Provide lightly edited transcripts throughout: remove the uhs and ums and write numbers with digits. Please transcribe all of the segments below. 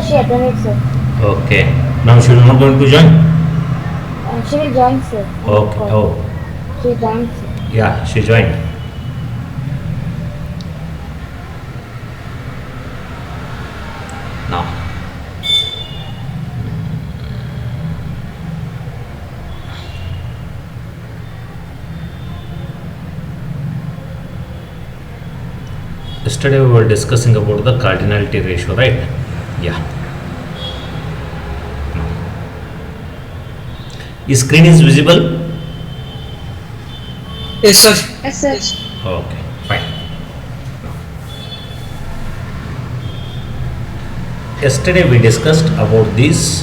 She attended, sir. Okay. Now she is not going to join? She will join, sir. Okay. Oh, She joined, sir. yeah, she joined. Now, yesterday we were discussing about the cardinality ratio, right? Yeah. Is screen is visible? Yes, sir. Yes, sir. Okay, fine. Yesterday we discussed about these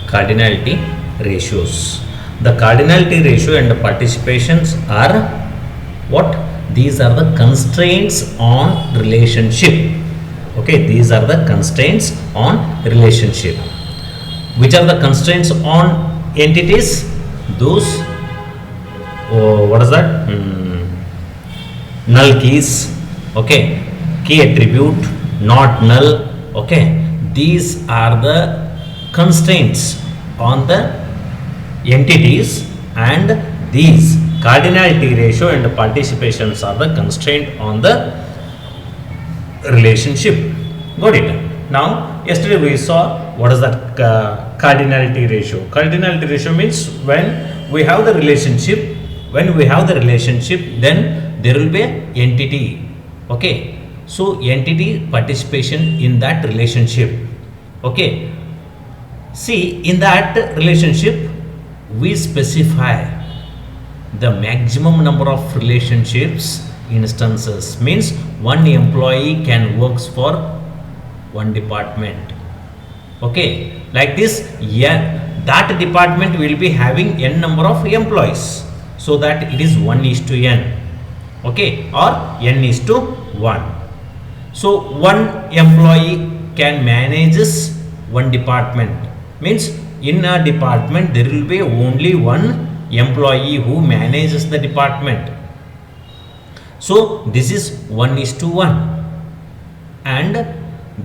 cardinality ratios. The cardinality ratio and the participations are what? These are the constraints on relationship. Okay, these are the constraints on relationship. Which are the constraints on entities? Those, oh, what is that? Null keys. Okay, key attribute, not null. Okay, these are the constraints on the entities, and these cardinality ratio and participations are the constraint on the relationship. Got it? Now, yesterday we saw what is that cardinality ratio. Cardinality ratio means when we have the relationship, then there will be an entity. Okay, so entity participation in that relationship. Okay, see, in that relationship we specify the maximum number of relationships instances, means one employee can works for one department. Okay, like this, yeah, that department will be having n number of employees, so that it is 1:n. Okay, or n is to 1. So one employee can manages one department, means in a department there will be only one employee who manages the department. So this is 1:1, and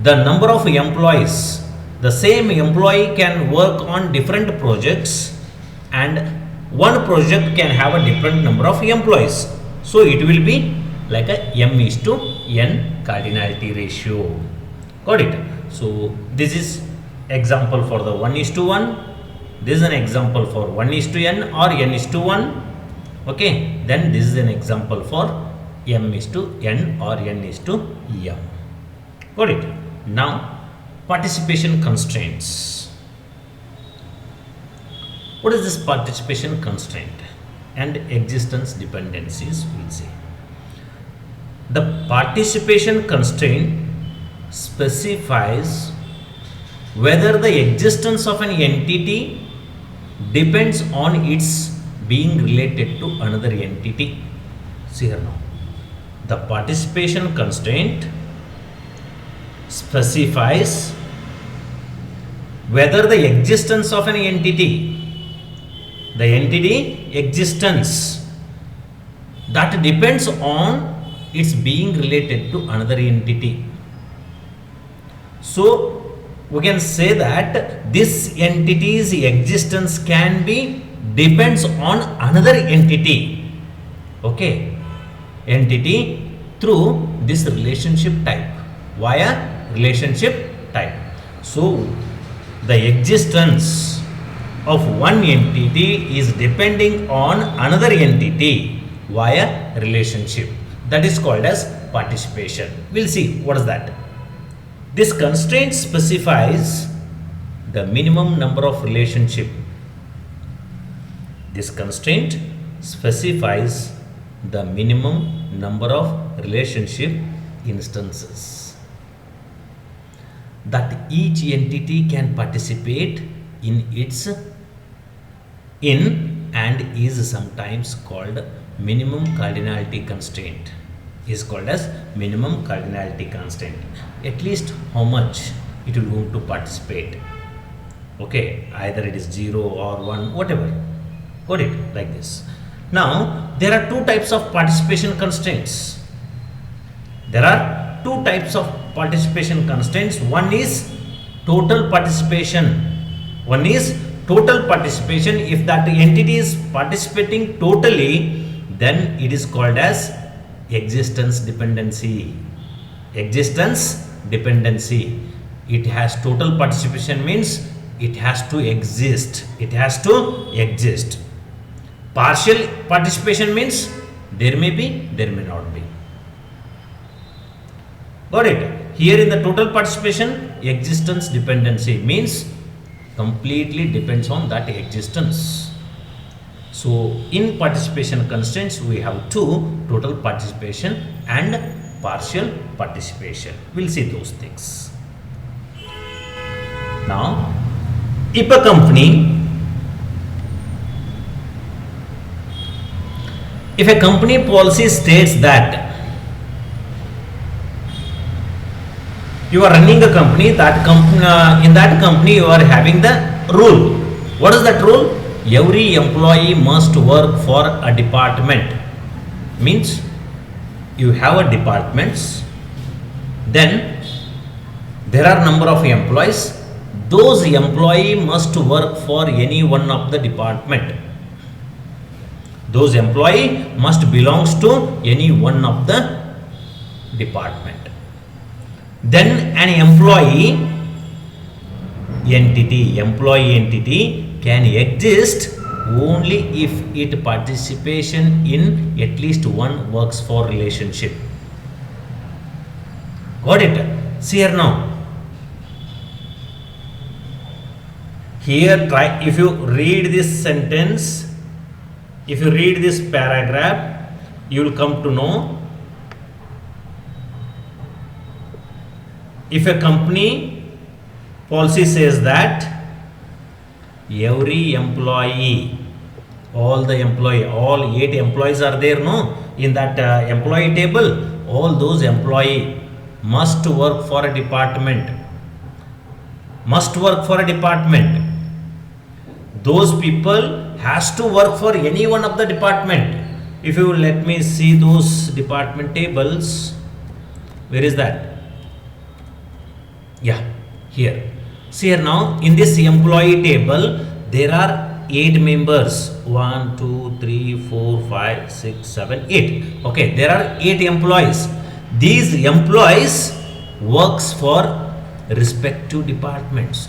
the number of employees, the same employee can work on different projects, and one project can have a different number of employees. So it will be like a m:n cardinality ratio. Got it? So this is example for the 1:1. This is an example for 1:n or n:1. Okay, then this is an example for m:n or n:m. Got it? Now, participation constraints. What is this participation constraint and existence dependencies? We'll see. The participation constraint specifies whether the existence of an entity depends on its being related to another entity. See here now. The participation constraint specifies whether the existence of an entity, the entity existence, that depends on its being related to another entity. So we can say that this entity's existence can be depends on another entity. Okay, entity through this relationship type, via relationship type. So the existence of one entity is depending on another entity via relationship. That is called as participation. We'll see what is that. This constraint specifies the minimum number of relationship. This constraint specifies the minimum number of relationship instances that each entity can participate in and is sometimes called minimum cardinality constraint, is called as minimum cardinality constraint. At least how much it will going to participate. Okay, either it is 0 or 1, whatever. Got it? Like this. Now there are two types of participation constraints. There are two types of participation constraints. One is total participation. One is total participation. If that entity is participating totally, then it is called as existence dependency. Existence dependency. It has total participation means it has to exist. It has to exist. Partial participation means there may be, there may not be. Got it? Here in the total participation, existence dependency means completely depends on that existence. So in participation constraints, we have two: total participation and partial participation. We'll see those things. Now, if a company policy states that you are running a company, that in that company you are having the rule. What is that rule? Every employee must work for a department. Means you have a departments, then there are number of employees. Those employee must work for any one of the department. Those employee must belongs to any one of the department. Then an employee entity can exist only if it participation in at least one works for relationship. Got it? See here now. Here try, if you read this sentence, if you read this paragraph, you will come to know, if a company policy says that every employee, all 8 employees are there, no, in that employee table, all those employee must work for a department. Those people has to work for any one of the department. If you let me see those department tables, where is that? Yeah, here. See here now, in this employee table, there are 8 members. 1, 2, 3, 4, 5, 6, 7, 8. Okay, there are 8 employees. These employees works for respective departments.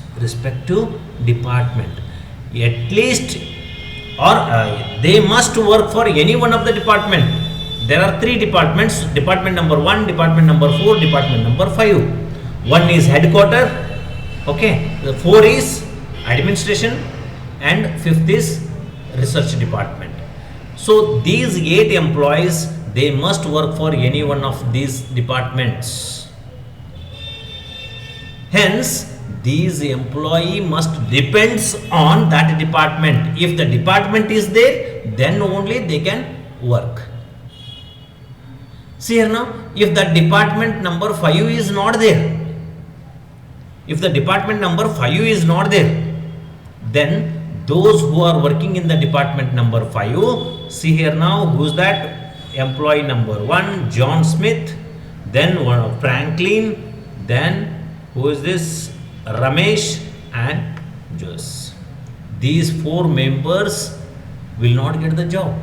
At least, or they must work for any one of the department. There are 3 departments: department number 1, department number 4, department number 5. 1 is headquarter, okay, the 4 is administration, and 5th is research department. So these 8 employees, they must work for any one of these departments. Hence these employee must depends on that department. If the department is there, then only they can work. See here now, if the department number 5 is not there, then those who are working in the department number 5, see here now, who's that? Employee number 1, John Smith, then one Franklin, then who is this? Ramesh and Jose. These 4 members will not get the job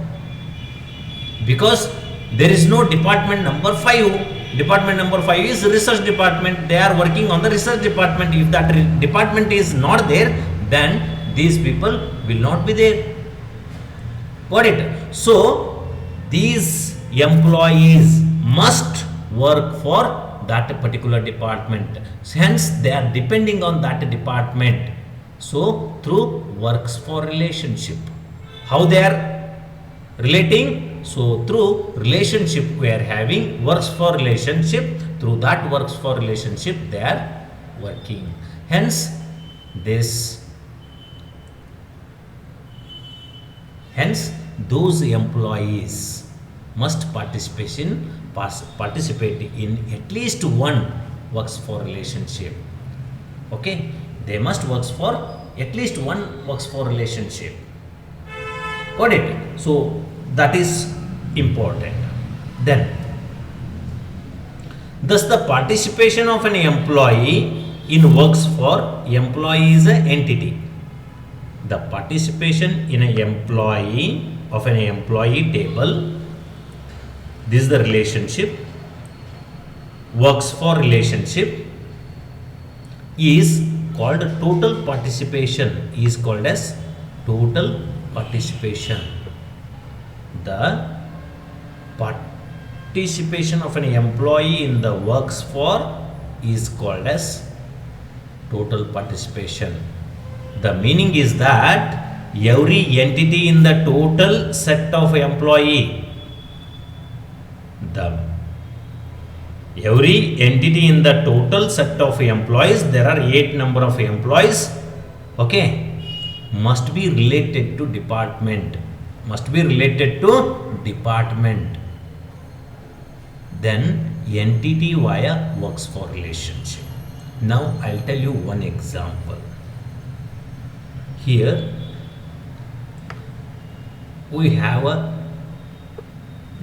because there is no department number 5. Department number 5 is research department. They are working on the research department. If that department is not there, then these people will not be there. Got it? So these employees must work for that particular department. Hence they are depending on that department. So through works for relationship. How they are relating? So through relationship we are having works for relationship. Through that works for relationship they are working. Hence those employees must participate in at least one works for relationship. Okay, they must works for at least one works for relationship. Got it? So that is important. Then Thus, the participation of an employee in works for employee is an entity. The participation in an employee of an employee table, this is the relationship, works for relationship is called total participation, is called as total participation. The participation of an employee in the works for is called as total participation. The meaning is that every entity in the total set of employee, every entity in the total set of employees, there are 8 number of employees, okay, must be related to department, then entity via works for relationship. Now I'll tell you one example. Here we have a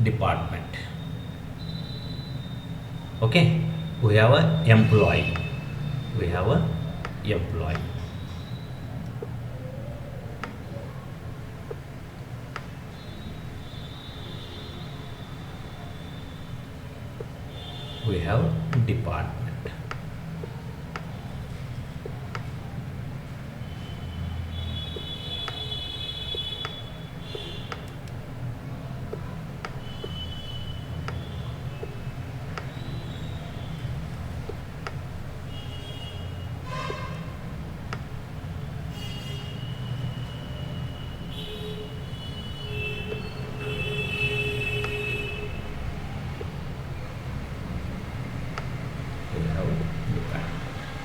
department, okay, we have a employee, we have a employee. We have department.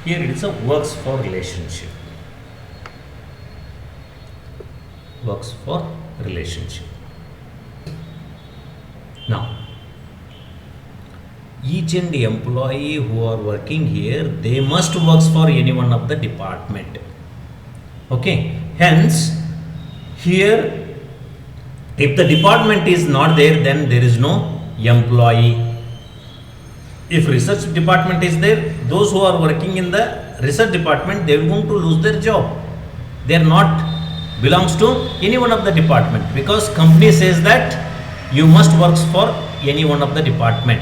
Here it is a works for relationship. Works for relationship. Now, each and employee who are working here, they must works for any one of the department. Okay. Hence, here, if the department is not there, then there is no employee. If research department is there, those who are working in the research department, they are going to lose their job. They are not belongs to any one of the department, because company says that you must work for any one of the department.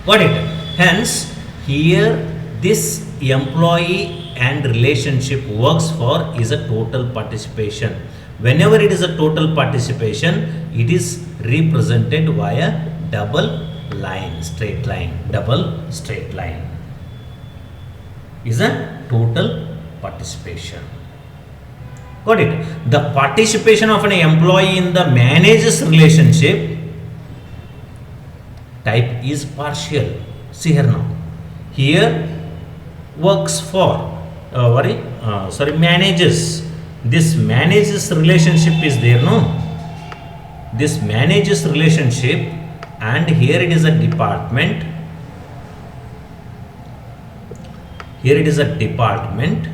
Got it? Hence, here this employee and relationship works for is a total participation. Whenever it is a total participation, it is represented via double line, straight line, double straight line is a total participation. Got it? The participation of an employee in the manager's relationship type is partial. See here now. Here works for managers. This manager's relationship is there, no? This manager's relationship, and here it is a department. Here it is a department,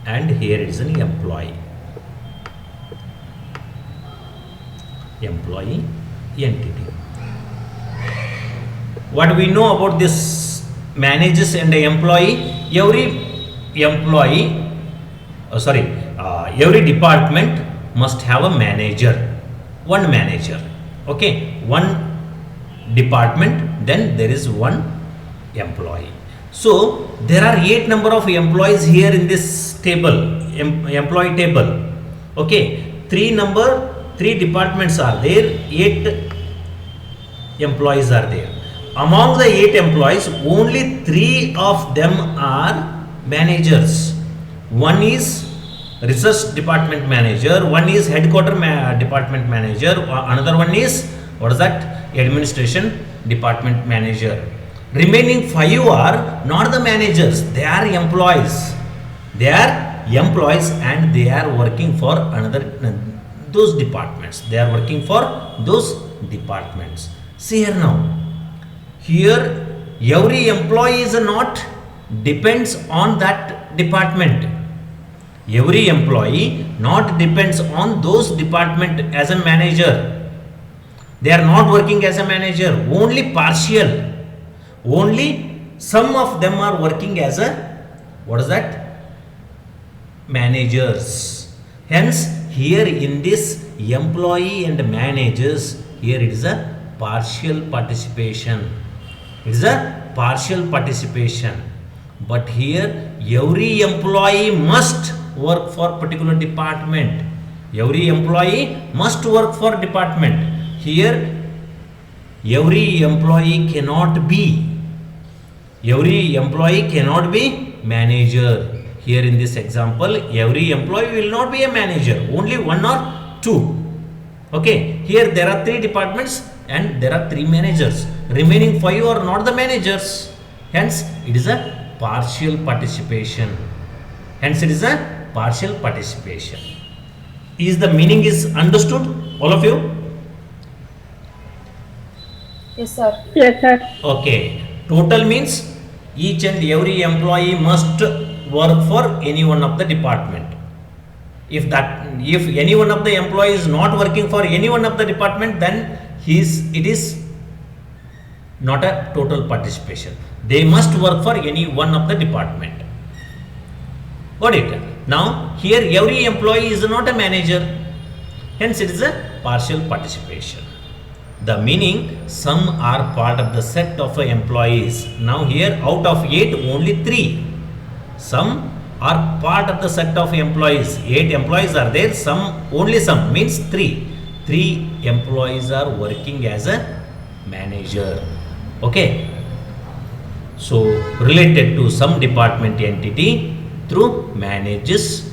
and here it is an employee. Employee entity. What do we know about this managers and the employee? Every department must have a manager. One manager. Okay, one department, then there is one employee. So there are 8 number of employees here in this table, employee table. Okay, 3 departments are there, 8 employees are there. Among the 8 employees, only 3 of them are managers. One is research department manager, one is headquarter department manager, another one is, what is that? Administration department manager. Remaining 5 are not the managers, they are employees. They are employees and they are working for those departments. They are working for those departments. See here now. Here every employee is not depends on that department. Every employee not depends on those department as a manager. They are not working as a manager, only partial. Only some of them are working as a, what is that, managers. Hence here in this employee and managers, here it is a partial participation. It is a partial participation. But here every employee must work for particular department. Every employee must work for department. Here every employee cannot be manager. Here in this example, every employee will not be a manager, only one or two. Okay, here there are 3 departments and there are 3 managers. Remaining 5 are not the managers. Hence it is a partial participation. Is the meaning is understood, all of you? Yes, sir. Yes, sir. Okay, total means each and every employee must work for any one of the department. If any one of the employee is not working for any one of the department, then it is not a total participation. They must work for any one of the department. Got it? Now here every employee is not a manager, hence it is a partial participation. The meaning, some are part of the set of employees. Now here out of 8 only 3. Some are part of the set of employees. 8 employees are there, only some means 3. 3 employees are working as a manager. Okay. So related to some department entity through managers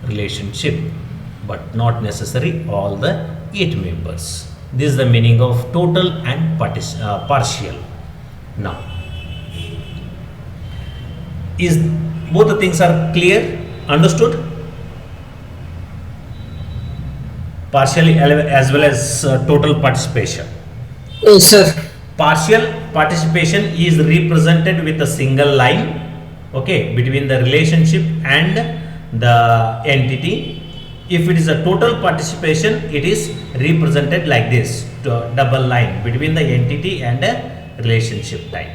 relationship, but not necessary all the 8 members. This is the meaning of total and partial. Now, is both the things are clear, understood? Partially as well as total participation. Yes, sir. Partial participation is represented with a single line, okay, between the relationship and the entity. If it is a total participation, it is represented like this, double line between the entity and a relationship type.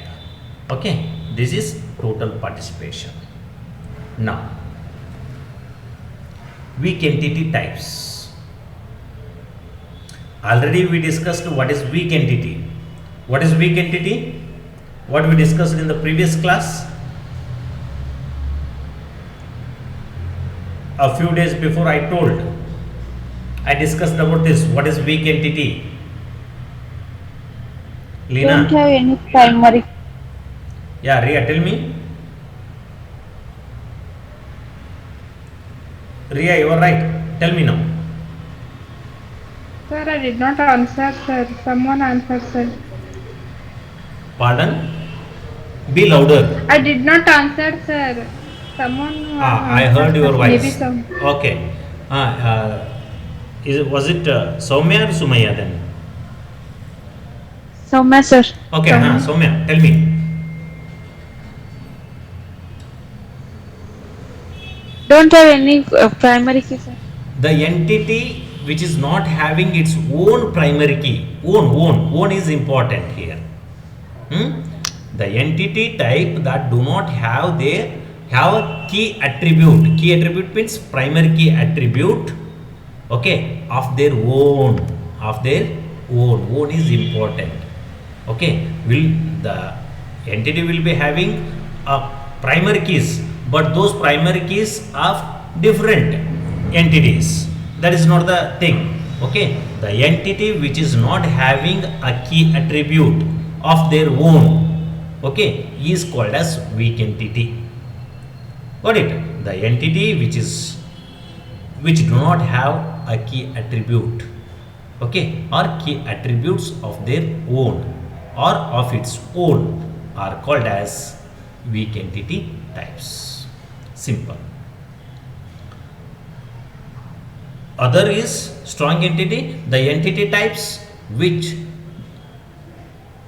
Okay, this is total participation. Now, weak entity types. Already we discussed what is weak entity. What is weak entity? What we discussed in the previous class. A few days before I discussed about this. What is weak entity? Lina? Don't have any primary. Yeah, Ria, tell me. Ria, you are right. Tell me now. Sir, I did not answer, sir. Someone answered, sir. Pardon? Be louder. I did not answer, sir. Someone. I heard your voice. Maybe some. Okay. Was it Soumya or Sumaya then? Soumya, sir. Okay, Soumya, tell me. Don't have any primary key, sir. The entity which is not having its own primary key, own is important here. The entity type that do not have a key attribute. Key attribute means primary key attribute, okay, of their own. Own is important. Okay, the entity will be having primary keys, but those primary keys of different entities. That is not the thing. Okay, the entity which is not having a key attribute of their own, okay, is called as weak entity. Got it? The entity which do not have a key attribute, okay, or key attributes of their own or of its own are called as weak entity types. Simple. Other is strong entity. The entity types which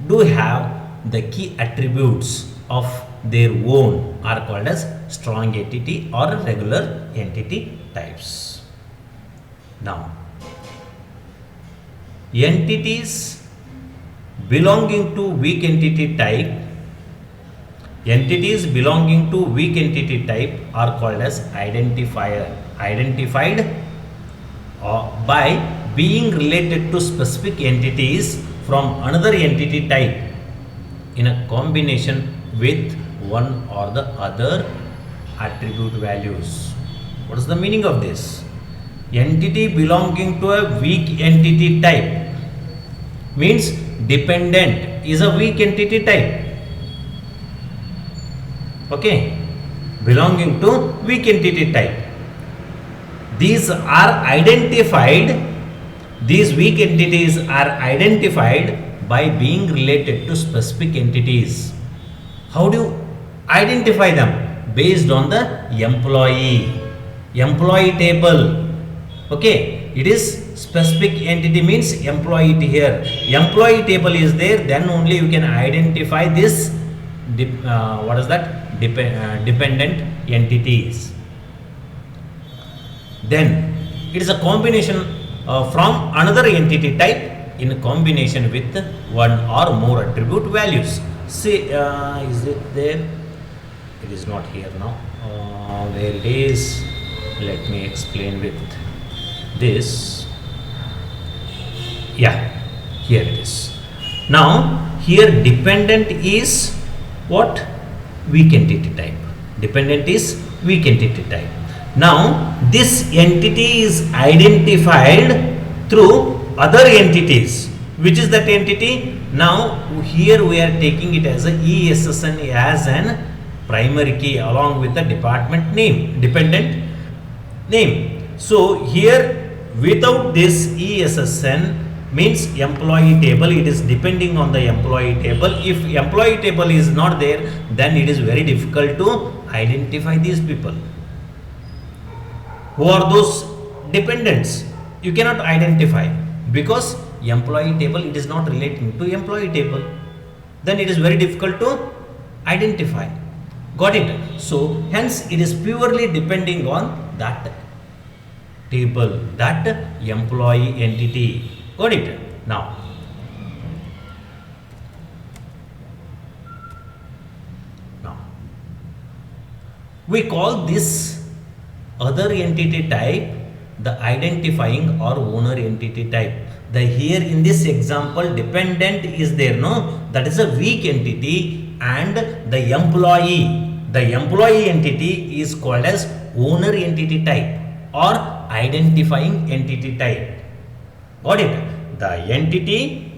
do have the key attributes of their own are called as strong entity or regular entity types. Now, entities belonging to weak entity type, entities belonging to weak entity type are called as identified by being related to specific entities from another entity type in a combination with one or the other attribute values. What is the meaning of this? Entity belonging to a weak entity type means dependent is a weak entity type. Okay, belonging to weak entity type. These weak entities are identified by being related to specific entities. How do you identify them? Based on the employee table. Okay, it is specific entity means employee here. Employee table is there, then only you can identify this dependent entities. Then it is a combination from another entity type in combination with one or more attribute values. See, is it there? It is not here now. Where it is? Let me explain with this. Yeah, here it is. Now here dependent is what? Weak entity type. Dependent is weak entity type. Now this entity is identified through other entities. Which is that entity? Now here we are taking it as a ESSN as an primary key along with the department name, dependent name. So here without this ESSN means employee table, it is depending on the employee table. If employee table is not there, then it is very difficult to identify these people. Who are those dependents? You cannot identify because employee table, it is not relating to employee table. Then it is very difficult to identify. Got it? So hence it is purely depending on that table, that employee entity. Got it? Now we call this other entity type the identifying or owner entity type. The here in this example dependent is there, no, that is a weak entity, and the employee entity is called as owner entity type or identifying entity type. Got it? The entity,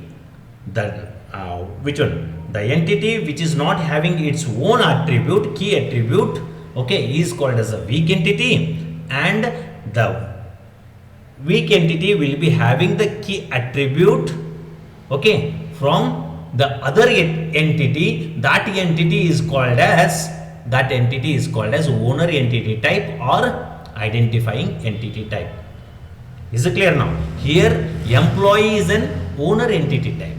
which one? The entity which is not having its own attribute, key attribute, okay, is called as a weak entity, and the weak entity will be having the key attribute, okay, from the other entity. That entity is called as owner entity type or identifying entity type. Is it clear now? Here employee is an owner entity type.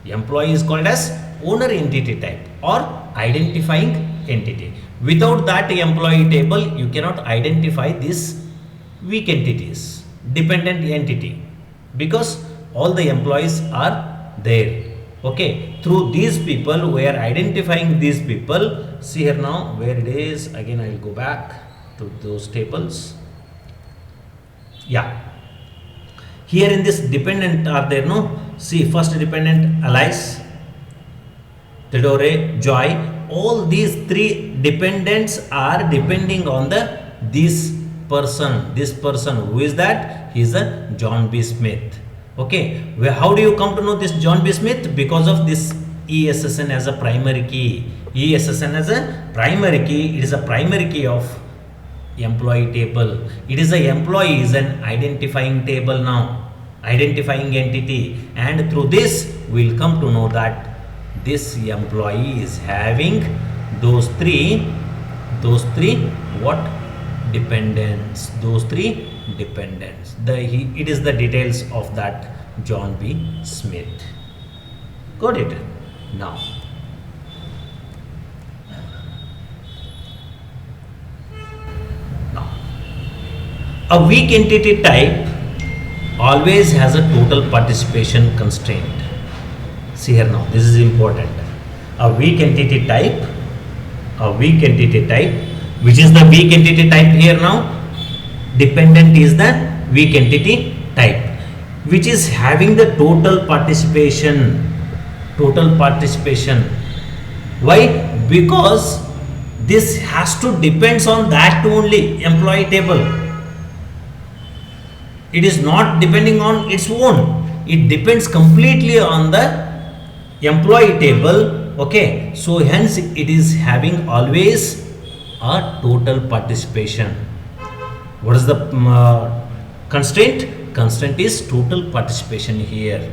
Employee is called as owner entity type or identifying entity. Without that employee table, you cannot identify these weak entities, dependent entity, because all the employees are there. Okay, through these people we are identifying these people. See here now where it is. Again I will go back to those tables. Yeah, here in this dependent are there, no? See, first dependent Alice, Theodore, Joy. All these three dependents are depending on this person. Who is that? He is a John B. Smith. Okay, how do you come to know this John B. Smith? Because of this ESSN as a primary key. ESSN as a primary key. It is a primary key of employee table. It is a employee is an identifying table now, identifying entity, and through this we will come to know that this employee is having those three what dependents, it is the details of that John B. Smith. Got it? Now a weak entity type always has a total participation constraint. See here now, this is important. A weak entity type, which is the weak entity type here now? Dependent is the weak entity type, which is having the total participation. Why? Because this has to depends on that only, employee table. It is not depending on its own. It depends completely on the employee table. Okay, so hence it is having always a total participation. What is the constraint? Constraint is total participation here.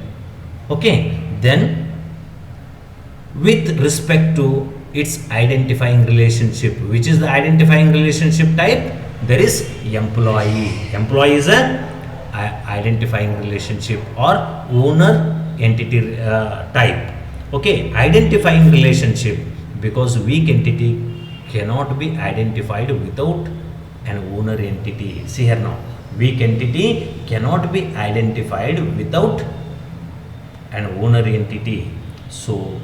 Okay, then with respect to its identifying relationship, which is the identifying relationship type? There is employee. Employee is a identifying relationship or owner entity type. Okay, identifying relationship, because weak entity cannot be identified without an owner entity. See here now, weak entity cannot be identified without an owner entity. So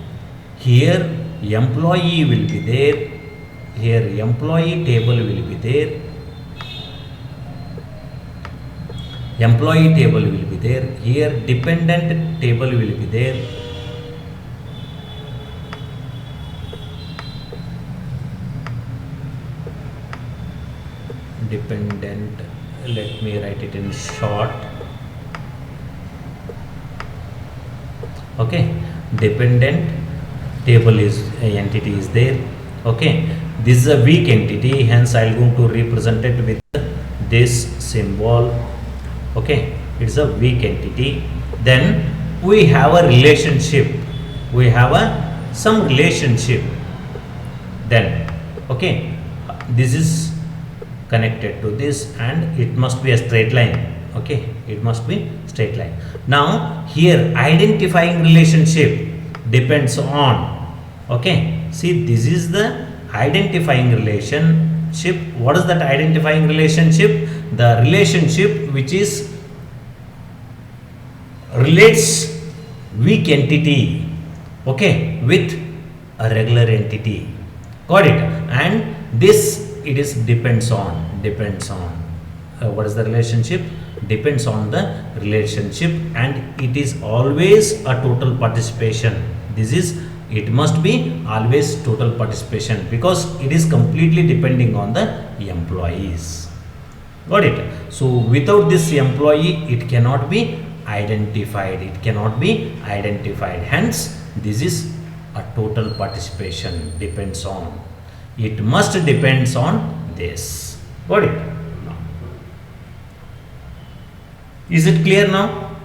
here employee will be there, here employee table will be there, employee table will be there, here dependent table will be there, dependent, let me write it in short. Okay, dependent table is entity is there. Okay, this is a weak entity, hence I am going to represent it with this symbol. Okay, it's a weak entity. Then we have a relationship, we have some relationship. Then okay, this is connected to this and it must be a straight line. Okay, it must be straight line. Now here identifying relationship depends on, okay, see, this is the identifying relationship. What is that identifying relationship? The relationship which is relates weak entity, okay, with a regular entity. Got it? And this it is depends on what is the relationship? Depends on the relationship, and it is always a total participation. This is, it must be always total participation because it is completely depending on the employees. Got it? So without this employee it cannot be identified, hence this is a total participation, depends on, it must depends on this. Got it? Is it clear now?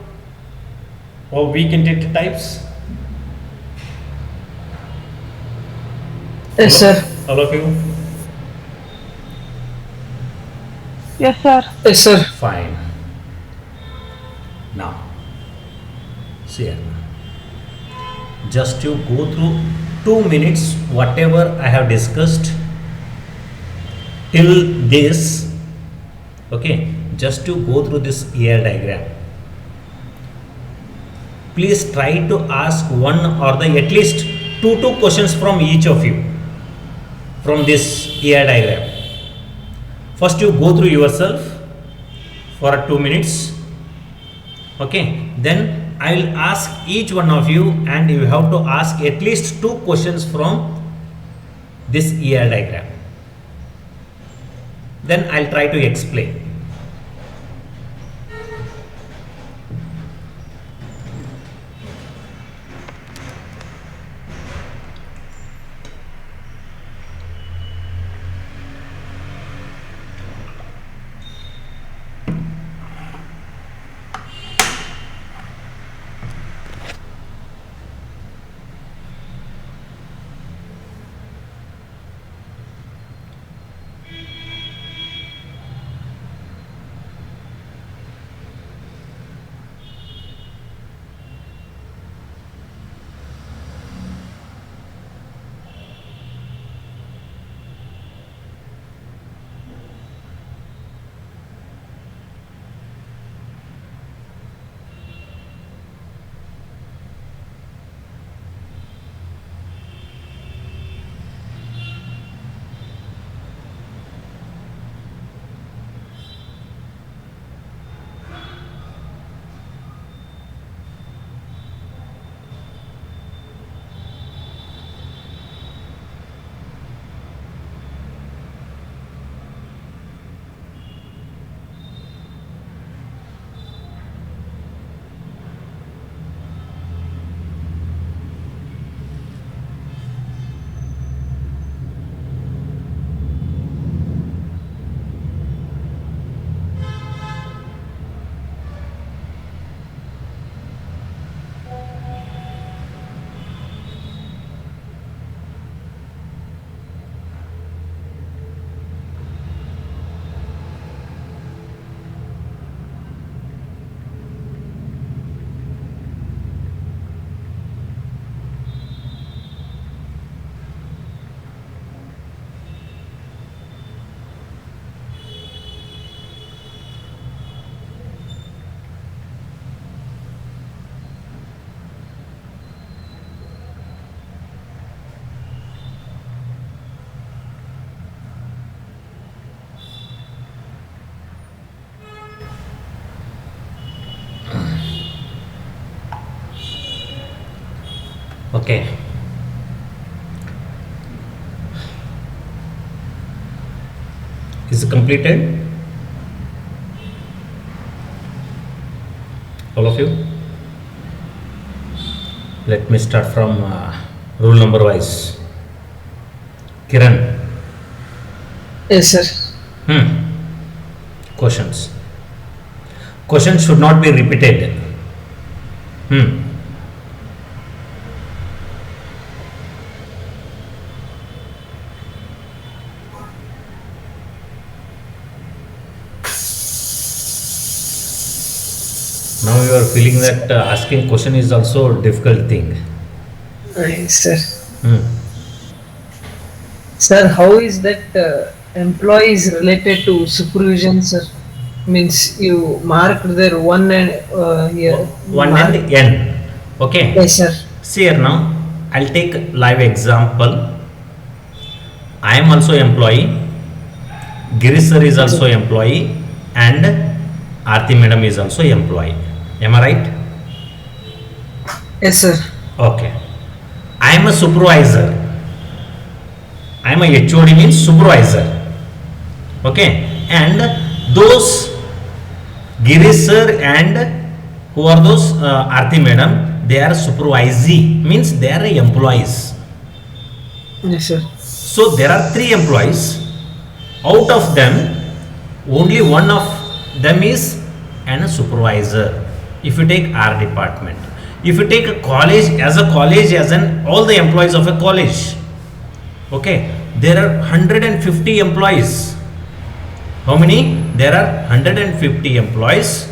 Or weak entity types? Yes, sir. All of you? Yes, sir. Yes, sir. Fine. Now, see here. Just you go through 2 minutes whatever I have discussed till this. Okay, just to go through this ER diagram. Please try to ask one or the at least two questions from each of you from this ER diagram. First you go through yourself for 2 minutes. Okay, then I will ask each one of you and you have to ask at least 2 questions from this ER diagram. Then I will try to explain. Okay. Is it completed? All of you? Let me start from rule number wise. Kiran. Yes, sir. Questions. Questions should not be repeated. Now you are feeling that asking question is also a difficult thing. Yes, sir. Hmm. Sir, how is that employee is related to supervision, sir? Means you marked there one and here. One mark- and n. Okay. Yes, sir. See here now. I'll take live example. I am also employee. Girish sir is also employee, and Aarti madam is also employee. Am I right? Yes, sir. Okay. I am a supervisor. I am a HOD means supervisor. Okay. And those Girish sir and who are those Aarti madam, they are supervisee means they are employees. Yes, sir. So there are 3 employees. Out of them, only one of them is an supervisor. If you take our department, if you take a college, as an all the employees of a college, okay, there are 150 employees. How many? There are 150 employees.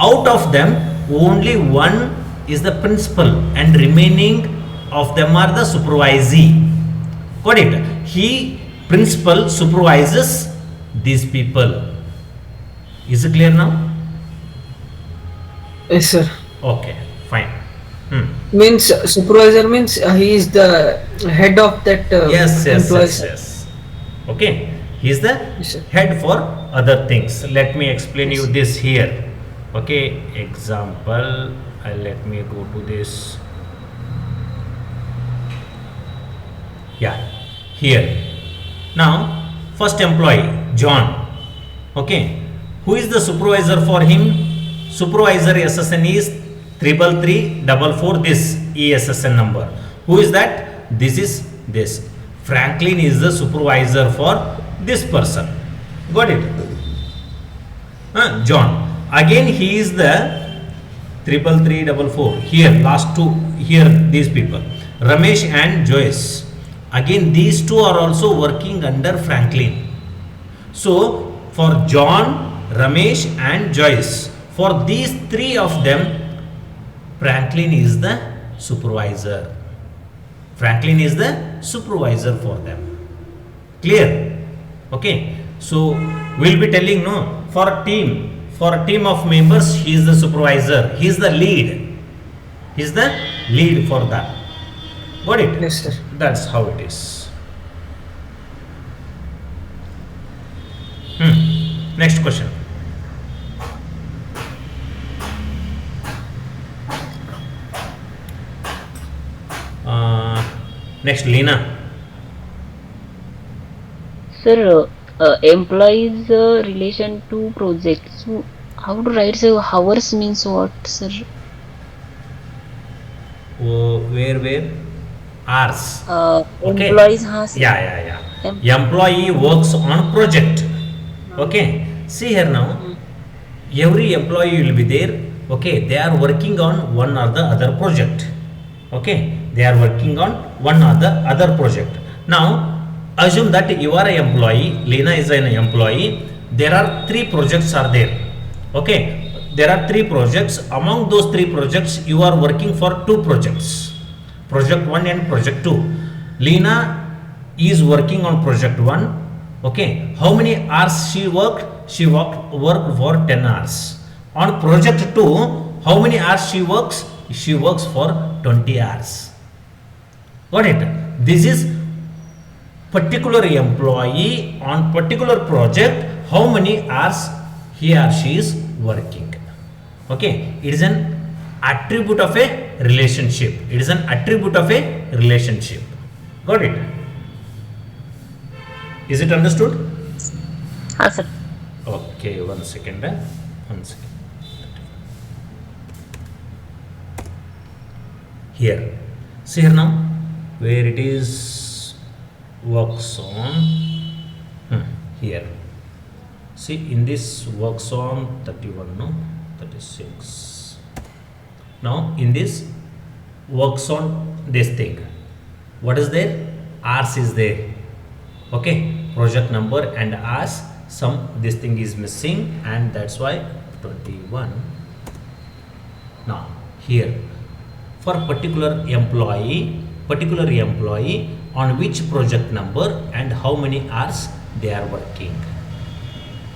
Out of them, only one is the principal, and remaining of them are the supervisee. Got it? He, principal, supervises these people. Is it clear now? Yes, sir. Okay, fine. Means supervisor means he is the head of that Yes. employee. Okay, he is the Yes, sir. head for other things. Let me explain you this here. Okay, example. Let me go to this. Yeah, here. Now, first employee, John. Okay, who is the supervisor for him? Supervisor SSN is 33344, this ESSN number. Who is that? This is this. Franklin is the supervisor for this person. Got it? John. Again, he is the 33344. Here, last two. Here, these people. Ramesh and Joyce. Again, these two are also working under Franklin. So, for John, Ramesh and Joyce, for these 3 of them, Franklin is the supervisor. Franklin is the supervisor for them. Clear? Okay. So, we'll be telling, no, for a team of members, he is the supervisor. He is the lead. He is the lead for that. Got it? Yes, sir. That's how it is. Next question. Next, Lena. Sir, employees relation to projects. So how to write? So hours means what, sir? Where? Hours. Okay. Employees, हाँ sir. Yeah. Employee works on project. Okay. See here now. Every employee will be there. Okay. They are working on one or the other project. Okay. They are working on one or the other project. Now, assume that you are an employee. Lena is an employee. There are 3 projects are there. Okay. There are 3 projects. Among those 3 projects, you are working for 2 projects. Project 1 and project 2. Lena is working on project 1. Okay. How many hours she worked? She worked for 10 hours. On project 2, how many hours she works? She works for 20 hours. Got it? This is particular employee on particular project, how many hours he or she is working. Okay. It is an attribute of a relationship. It is an attribute of a relationship. Got it? Is it understood? Ha sir. Okay, one second. One second. Here, see here now, where it is works on. Here, see in this works on 31, no, 36. Now in this works on this thing, what is there? Hours is there. Okay, project number and hours, some this thing is missing, and that's why 21. Now here, for particular employee on which project number and how many hours they are working.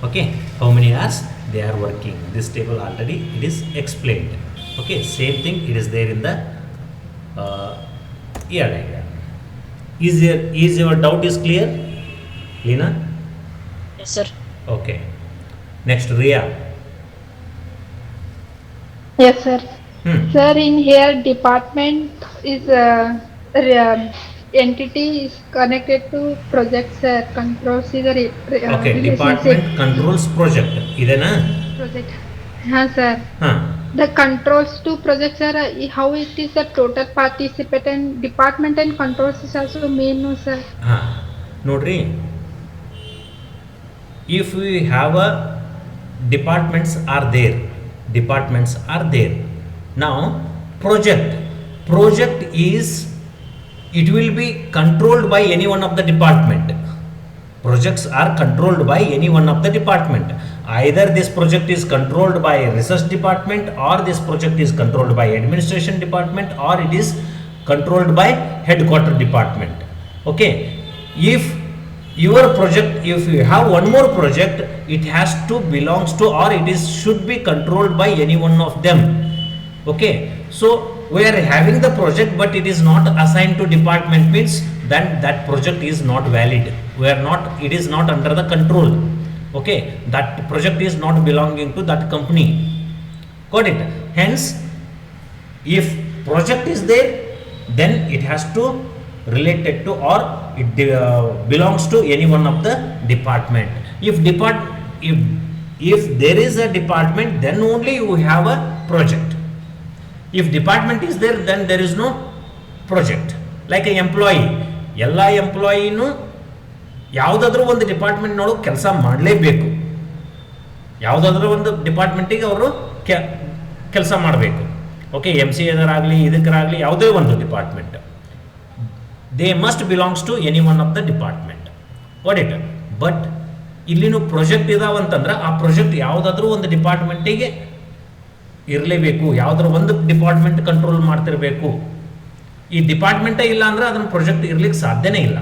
Okay, how many hours they are working, this table already it is explained. Okay, same thing it is there in the ER diagram. Is your doubt is clear, Lina? Yes sir. Okay, next Ria. Yes, sir. Sir, in here, department is entity is connected to project, sir. Controls is a Okay, relationship. department controls project idena. Project. Yes, sir. The controls to project, sir. How it is the total participant department and controls is also main, no, sir. Nodri, if we have a departments are there. Now project is, it will be controlled by any one of the department. Projects are controlled by any one of the department. Either this project is controlled by research department, or this project is controlled by administration department, or it is controlled by headquarter department. Okay, if your project, if you have one more project, it has to belongs to, or it is should be controlled by any one of them. Okay, so we are having the project but it is not assigned to department, means then that project is not valid. We are not, it is not under the control. Okay, that project is not belonging to that company. Got it? Hence, if project is there, then it has to related to, or it belongs to any one of the department. If there is a department, then only you have a project. If department is there, then there is no project. Like an employee, ಎಲ್ಲ ಎಂಪ್ಲಾಯಿನೂ ಯಾವುದಾದ್ರೂ ಒಂದು ಡಿಪಾರ್ಟ್ಮೆಂಟ್ನೊಳಗೆ ಕೆಲಸ ಮಾಡಲೇಬೇಕು. ಯಾವುದಾದ್ರೂ ಒಂದು ಡಿಪಾರ್ಟ್ಮೆಂಟಿಗೆ ಅವರು ಕೆಲಸ ಮಾಡಬೇಕು. ಓಕೆ, MC ಎದರಾಗಲಿ ಇದಕ್ಕರಾಗಲಿ ಯಾವುದೇ ಒಂದು department, they must belongs to any one of the department. What it? But ಇಲ್ಲಿನೂ ಪ್ರಾಜೆಕ್ಟ್ ಇದಾವಂತಂದ್ರೆ ಆ ಪ್ರಾಜೆಕ್ಟ್ ಯಾವುದಾದ್ರೂ ಒಂದು ಡಿಪಾರ್ಟ್ಮೆಂಟಿಗೆ ಇರಲೇಬೇಕು, ಯಾವುದಾದ್ರೂ ಒಂದು ಡಿಪಾರ್ಟ್ಮೆಂಟ್ ಕಂಟ್ರೋಲ್ ಮಾಡ್ತಿರಬೇಕು. ಈ ಡಿಪಾರ್ಟ್ಮೆಂಟೇ ಇಲ್ಲ ಅಂದ್ರೆ ಅದನ್ನು ಪ್ರಾಜೆಕ್ಟ್ ಇರ್ಲಿಕ್ಕೆ ಸಾಧ್ಯನೇ ಇಲ್ಲ.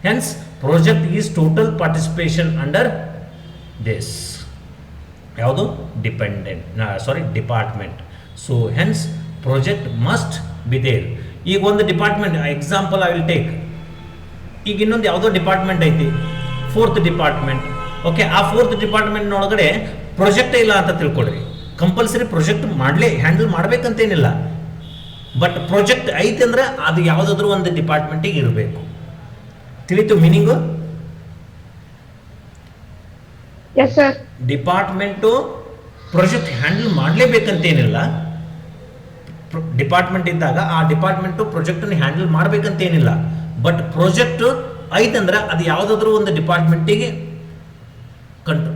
Hence project is total participation under this ಯಾವುದು department. So hence project must be there. ಈಗ ಒಂದು department example I will take, ಈಗ ಇನ್ನೊಂದು ಯಾವುದೋ ಡಿಪಾರ್ಟ್ಮೆಂಟ್ ಐತಿ, 4th ಡಿಪಾರ್ಟ್ಮೆಂಟ್. ಓಕೆ, ಆ 4th ಡಿಪಾರ್ಟ್ಮೆಂಟ್ನೊಳಗಡೆ ಪ್ರಾಜೆಕ್ಟೇ ಇಲ್ಲ ಅಂತ ತಿಳ್ಕೊಳ್ರಿ. ಕಂಪಲ್ಸರಿ ಪ್ರಾಜೆಕ್ಟ್ ಹ್ಯಾಂಡಲ್ ಮಾಡ್ಬೇಕಂತೇನಿಲ್ಲ, ಬಟ್ ಪ್ರಾಜೆಕ್ಟ್ ಐತೆ ಅಂದ್ರೆ ಅದು ಯಾವುದಾದ್ರೂ ಒಂದು ಡಿಪಾರ್ಟ್ಮೆಂಟಿಗೆ ಇರಬೇಕು. ತಿಳಿತು ಮೀನಿಂಗು? ಡಿಪಾರ್ಟ್ಮೆಂಟು ಪ್ರಾಜೆಕ್ಟ್ ಹ್ಯಾಂಡಲ್ ಮಾಡಲೇಬೇಕಂತೇನಿಲ್ಲ. ಡಿಪಾರ್ಟ್ಮೆಂಟ್ ಇದ್ದಾಗ ಆ ಡಿಪಾರ್ಟ್ಮೆಂಟು ಪ್ರಾಜೆಕ್ಟನ್ನು ಹ್ಯಾಂಡಲ್ ಮಾಡಬೇಕಂತೇನಿಲ್ಲ, ಬಟ್ ಪ್ರಾಜೆಕ್ಟ್ ಐತಂದ್ರೆ ಅದು ಯಾವುದಾದ್ರೂ ಒಂದು ಡಿಪಾರ್ಟ್ಮೆಂಟಿಗೆ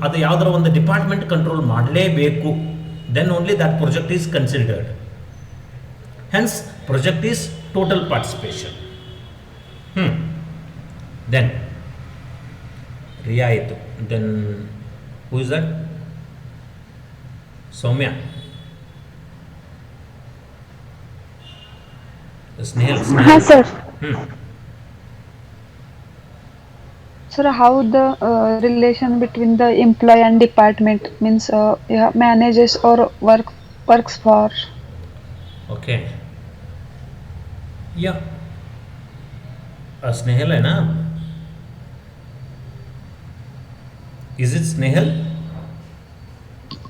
ಅದು ಯಾವುದಾದ್ರೂ ಒಂದು ಡಿಪಾರ್ಟ್ಮೆಂಟ್ ಕಂಟ್ರೋಲ್ ಮಾಡಲೇಬೇಕು. then only that project is considered. Hence project is total participation. Then Riya itu. Then who is that? Soumya. Snehal. Hi sir. Sir, how the relation between the employee and department means manages or works for? Okay. Yeah. Snehal है ना? Is it Snehal?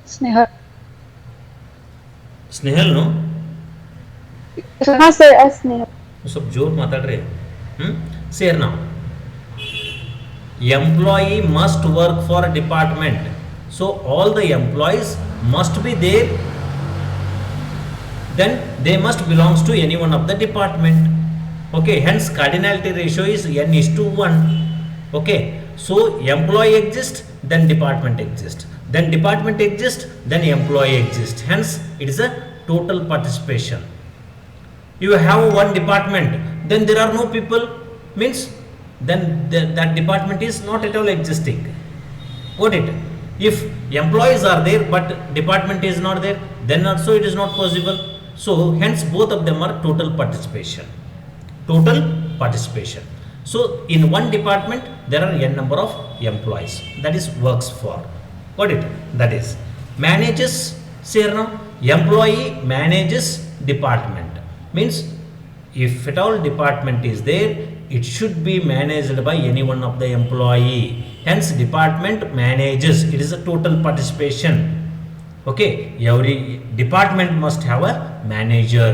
Snehal. Snehal no? हाँ sir S Neha ಸ್ವಲ್ಪ ಜೋರ್ ಮಾತಾಡ್ರಿ ಸೇರ್ ನಾವು employee must work for a department, so all the employees must be there, then they must belongs to any one of the department. Okay, hence cardinality ratio is n:1. Okay, so employee exists, then department exists, then department exists, then employee exists, hence it is a total participation. You have one department, then there are no people, means then that department is not at all existing. Got it? If employees are there but department is not there, then also it is not possible. So hence both of them are total participation. Total participation. So in one department there are n number of employees, that is works for. Got it? That is manages. Say now, employee manages department, means if at all department is there, it should be managed by any one of the employee, hence department manages, it is a total participation. Okay, every department must have a manager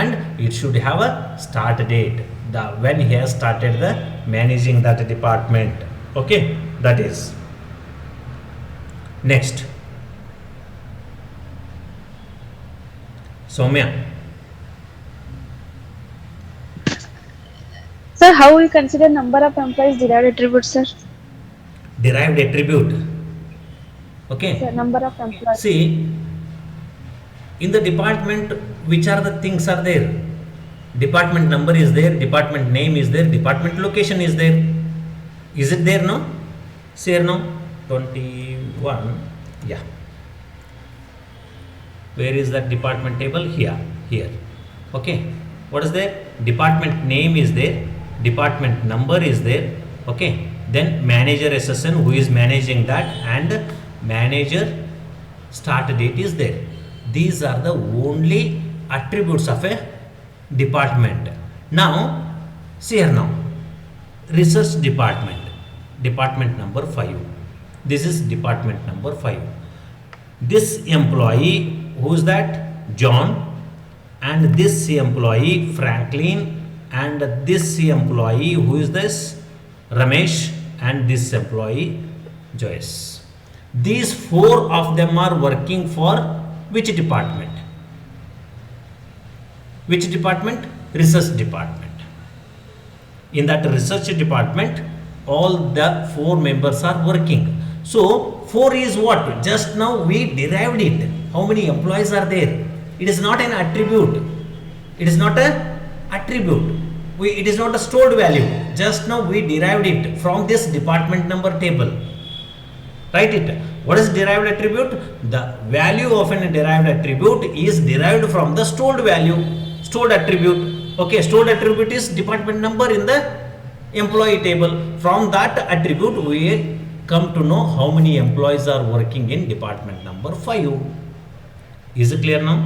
and it should have a start date, the when he has started the managing that department. Okay, that is next. Soumya, sir how we consider number of employees derived attribute sir derived attribute. Okay, sir number of employees see in the department which are the things are there, department number is there, department name is there, department location is there. Is it there? No, say no. 21, yeah, where is that department table? Here. Okay, what is there? Department name is there, department number is there. Okay, then manager SSN who is managing that, and manager start date is there. These are the only attributes of a department. Now see here, now research department number 5, this is department number 5. This employee, who is that? John, and this employee Franklin, and this employee who is this? Ramesh, and this employee Joyce. These 4 of them are working for which department? Which department? Research department. In that research department all the 4 members are working. So 4 is what? Just now we derived it. How many employees are there? It is not an attribute. It is not a attribute. It is not a stored value. Just now we derived it from this department number table. Write it. What is derived attribute? The value of a derived attribute is derived from the stored value, stored attribute. Okay, stored attribute is department number in the employee table. From that attribute we come to know how many employees are working in department number 5. Is it clear now?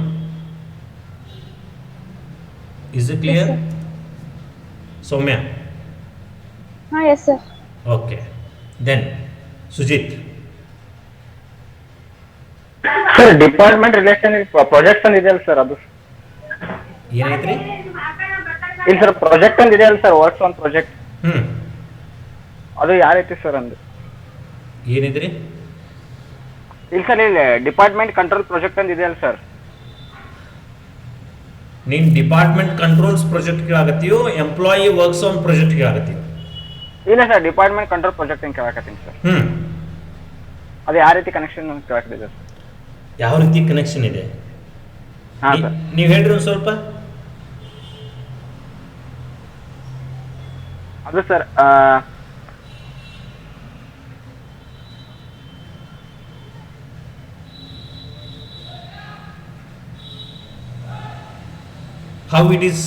Is it clear? Yes, Soumya? yes sir Okay, then Sujit. Sir department relation projects ಅಂತ ಇದೆಯಲ್ಲ sir, ಅದು ಏನೈತ್ರಿ? ಇಲ್ಲ sir, project ಅಂತ ಇದೆಯಲ್ಲ sir, works on project, ಅದು ಯಾವ ರೀತಿ sir ಅಂದು? ಏನಿದ್ರಿ? ಇಲ್ಲ ಸರ್, ಇಲ್ಲಿ ಡಿಪಾರ್ಟ್ಮೆಂಟ್ ಕಂಟ್ರೋಲ್ ಪ್ರಾಜೆಕ್ಟ್ ಅಂತ ಇದೆಯಲ್ಲ ಸರ್. ನೀನ್ ಡಿಪಾರ್ಟ್ಮೆಂಟ್ ಕಂಟ್ರೋಲ್ಸ್ ಪ್ರಾಜೆಕ್ಟ್ ಕೇಳಾಕತ್ತೀಯೋ ಎಂಪ್ಲಾಯಿ ವರ್ಕ್ಸ್ ಆನ್ ಪ್ರಾಜೆಕ್ಟ್ ಕೇಳಾಕತ್ತೀಯೋ? ಇಲ್ಲ ಸರ್, ಡಿಪಾರ್ಟ್ಮೆಂಟ್ ಕಂಟ್ರೋಲ್ ಪ್ರಾಜೆಕ್ಟ್ ಅಂತ ಕೇಳಾಕತ್ತೀನಿ ಸರ್. ಅದು ಯಾವ ರೀತಿ ಕನೆಕ್ಷನ್ ಅಂತ ಕೇಳಾಕತ್ತಿದೆ ಸರ್. ಯಾವ ರೀತಿ ಕನೆಕ್ಷನ್ ಇದೆ? ಹಾಂ ಸರ್, ನೀವು ಹೇಳ್ರಿ ಒಂದು ಸ್ವಲ್ಪ. ಅದು sir How it is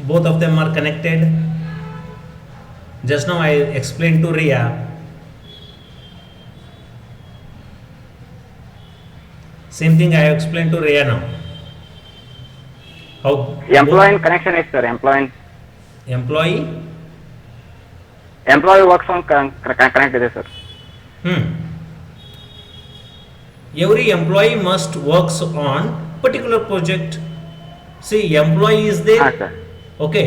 both of them are connected? Just now I explained to Riya. Same thing I have explained to Riya now. How employee connection ಐತೆ sir. employee works on connect ಇದೆ sir. Every employee must works on particular project. See, employee is there. sir. Okay,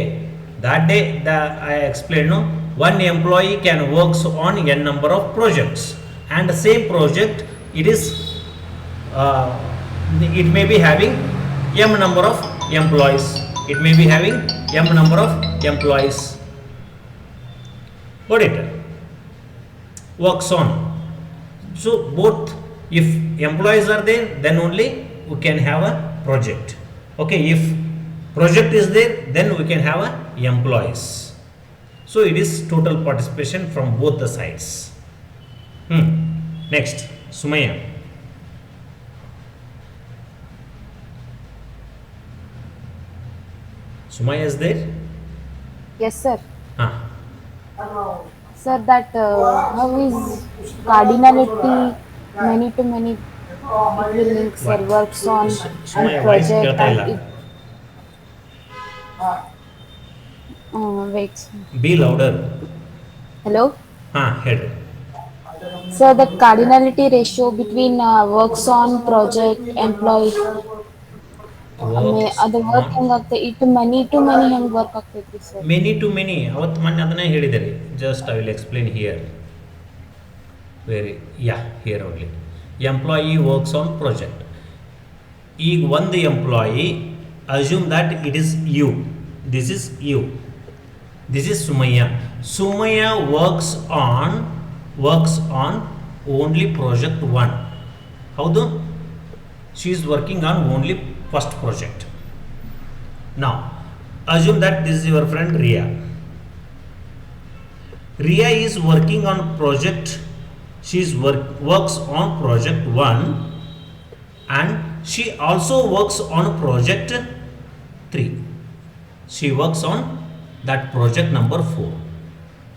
that day I explained, no, one employee can works on n number of projects, and the same project it is uh, it may be having m number of employees. It may be having m number of employees. Got it? Works on. So both, if employees are there, then only we can have a project. Okay, if project is there, then we can have a employees. So it is total participation from both the sides. Next, Sumaya. Sumaya is there? Yes, sir. Ah. Sir, that how is cardinality many to many between links, sir, What? works on Sumaya, and voice project ಕೇಳ್ತಾ ಇಲ್ಲ. and it. Wait. Be louder. Hello? Head. Sir, the cardinality ratio between works on project employee ಅದು work ಹೆಂಗಾಗ್ತದೆ ಇಟ್ಟು money to ಮನಿ ಹೆಂಗ್ work ಆಗ್ತೈತ್ರಿ sir? Many to many ಅವತ್ತು ಮೊನ್ನೆ ಅದನ್ನೇ ಹೇಳಿದ್ದಾರೆ. Just I will explain here. Very here only. Employee works on project. ಈಗ ಒಂದು employee, assume that it is you, this is you, this is Sumayya. Sumayya works on only project 1. ಹೌದು, she is working on only first project. Now assume that this is your friend Ria. Ria is working on project, she is works on project 1, and she also works on project 3. She works on that project number 4.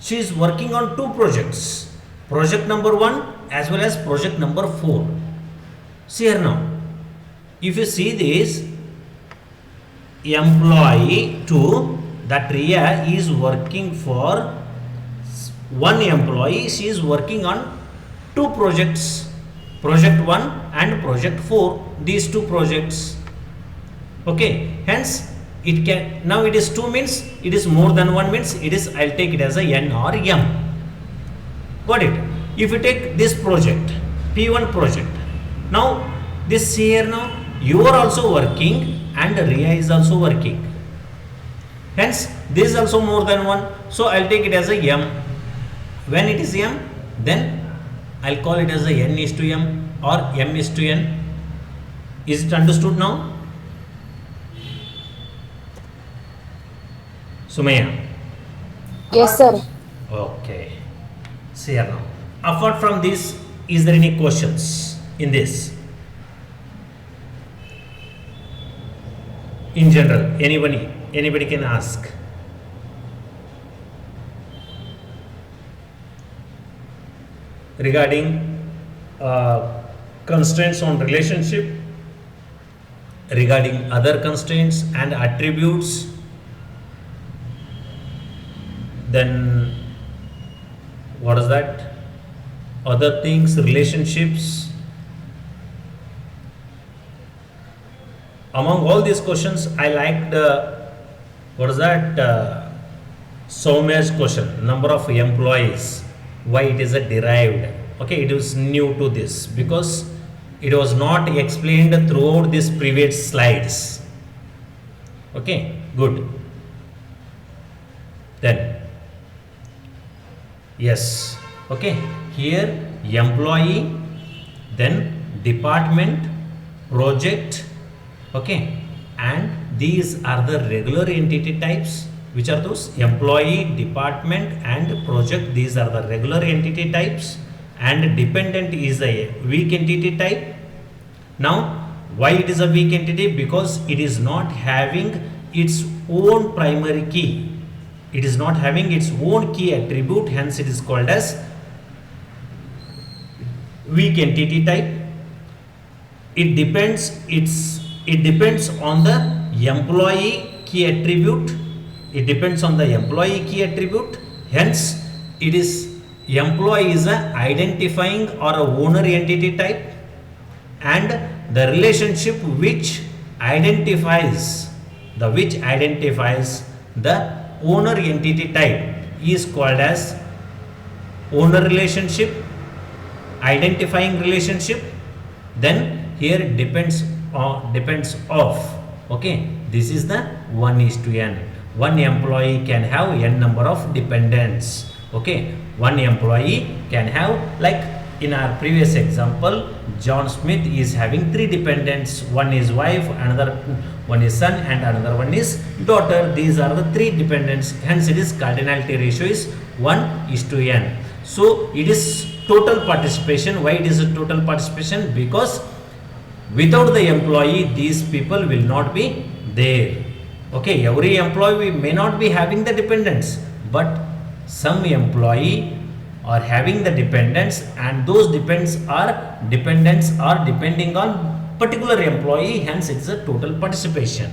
She is working on 2 projects, project number 1 as well as project number 4. See here now, if you see this, employee 2, that Ria is working for one employee, she is working on 2 projects, project 1 and project 4, these 2 projects. Okay, hence it can, now it is 2 means it is more than 1 means it is, I'll take it as a n or m. Got it? If you take this project, P1 project, now this here, now you are also working and Ria is also working, hence this is also more than 1, so I'll take it as a m. When it is m, then I'll call it as a n is to m or m is to n. Is it understood now? Sumaya? Yes, sir. Okay, see here now. Apart from this, is there any questions in this? In general, anybody can ask. Regarding constraints on relationship, regarding other constraints and attributes, then what is that? Other things, relationships. Among all these questions, I liked what is that? Soumya's question, number of employees, why it is a derived. Okay, it was new to this because it was not explained throughout these previous slides. Okay, good. Then yes, okay, here employee, then department, project. Okay, and these are the regular entity types. Which are those? Employee, department and project. These are the regular entity types, and dependent is a weak entity type. Now why it is a weak entity? Because it is not having its own primary key, it is not having its own key attribute, hence it is called as weak entity type. It depends on the employee key attribute. It depends on the employee key attribute. Hence, it is employee is a identifying or a owner entity type, and the relationship which identifies the which identifies the owner entity type is called as owner relationship, identifying relationship. Then here depends of. Okay, this is the 1:n. One employee can have n number of dependents. Okay, one employee can have, like in our previous example, John Smith is having 3 dependents. One is wife, another one is son, and another one is daughter. These are the 3 dependents. Hence, it is cardinality ratio is 1:n. So it is total participation. Why it is a total participation? Because without the employee, these people will not be there. Okay, every employee may not be having the dependents, but some employee are having the dependents, and those dependents are depending on particular employee. Hence, it's a total participation.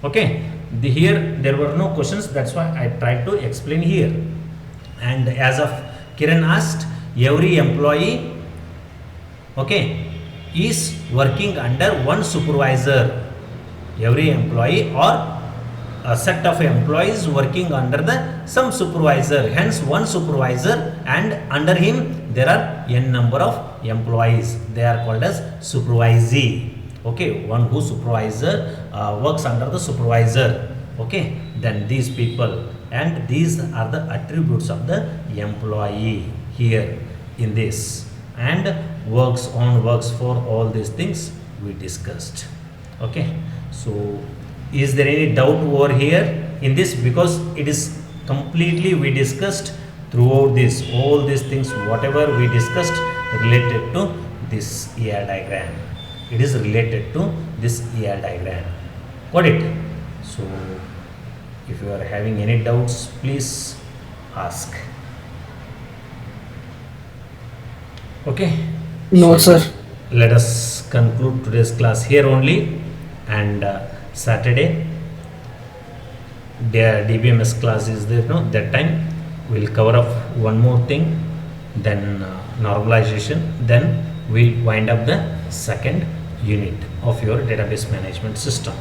Okay, here there were no questions. That's why I tried to explain here. And as of Kiran asked, every employee, okay, is working under one supervisor. Every employee or a set of employees working under some supervisor. Hence, one supervisor, and under him there are n number of employees. They are called as supervisee. Okay, one who supervisor works under the supervisor. Okay, then these people, and these are the attributes of the employee here in this, and works on, works for, all these things we discussed. Okay, so is there any doubt over here in this? Because it is completely we discussed throughout this, all these things whatever we discussed related to this ER diagram. It is related to this ER diagram. Got it? So if you are having any doubts, please ask. Okay? No, So, sir. let us conclude today's class here only, and Saturday their DBMS class is there. No, that time we'll cover up one more thing, then normalization, then we'll wind up the second unit of your database management system.